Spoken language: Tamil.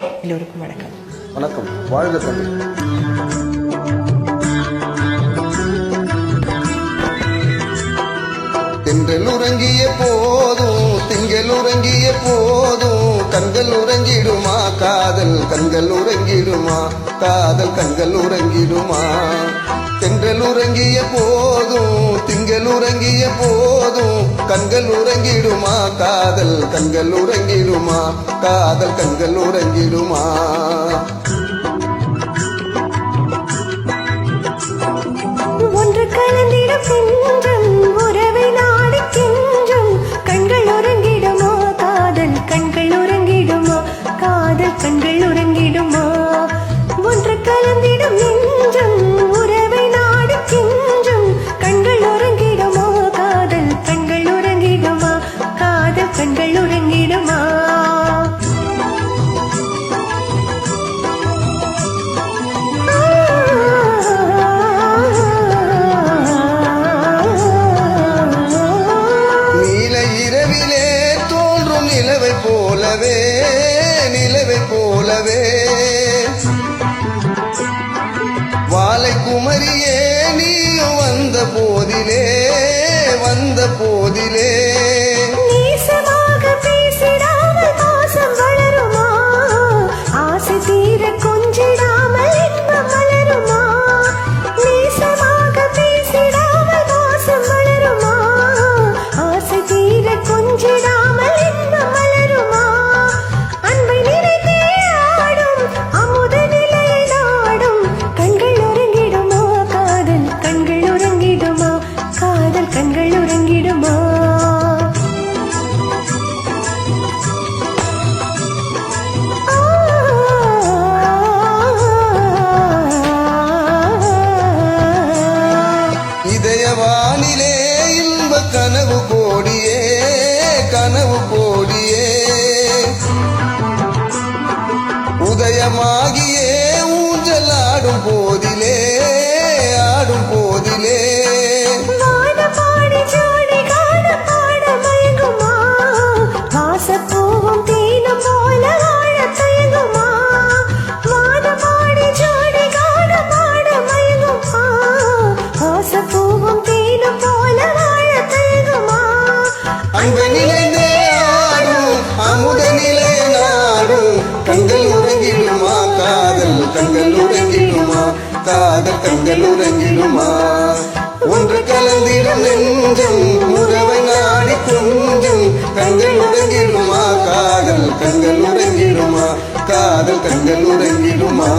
எல்லோருக்கும் வணக்கம். வணக்கம். வாழ்க தமிழ். தென்றல் உறங்கிய போதும் திங்கள் உறங்கிய போதும் கண்கள் உறங்கிடுமா காதல் கண்கள் உறங்கிடுமா காதல் கண்கள் உறங்கிடுமா. தென்றல் உறங்கிய போதும் திங்கள் உறங்கிய போதும் கண்கள் உறங்கிடுமா காதல் கண்கள் உறங்கிடுமா காதல் கண்கள் உறங்கிடுமா. ஒன்று கலந்திடும் பின்றும் உறவை நாடுகின்றும் கண்கள் உறங்கிடுமா காதல் கண்கள் உறங்கிடுமா காதல் கண்கள் உறங்கிடுமா. ஒன்று கலந்திடும் நின்றும் உறவை நாடுகின்றும் கண்கள் உறங்கிடுமா காதல் கண்கள் உறங்கிடுமா காதல் கண்கள் உறங்கிடுமா. நிலவை போலவே வாலை குமரியே நீயும் வந்த போதிலே நேசமாக பேசிடாமல் பாசம் வளருமா ஆசை தீர கொஞ்சிடாமல் இன்பம் மலருமா. நேசமாக பேசிடாமல் பாசம் வளருமா ஆசை தீர கொஞ்சிடாமல் இன்பம் மலருமா. அன்பை நிறைந்தே ஆடும் அமுத நிலையை நாடும் கண்கள் உறங்கிடுமா காதல் கண்கள் உறங்கிடுமா காதல் கண்கள் உறங்கிடுமா. இதயவானிலே இன்ப கனவு கோடியே உதயமாகியே ஊஞ்சல் ஆடும் போதிலே வானப்பாடி ஜோடி காண பாட மயங்குமா வாசப்பூவும் தேனும் போல வாழ தயங்குமா. வானப்பாடி ஜோடி காண பாட மயங்குமா வாசப்பூவும் தேனும் போல வாழ தயங்குமா. அன்பு நிலைந்தே ஆடும் அமுத நிலை நாடும் கண்கள் உறங்கிடுமா காதல் கண்கள் உறங்கிடுமா காதல் கண்கள் உறங்கிடுமா. ஒன்று கலந்திடும் நெஞ்சம் உறவை நாடி கொஞ்சம் கண்கள் உறங்கிடுமா காதல் கண்கள் உறங்கிடுமா காதல் கண்கள் உறங்கிடுமா.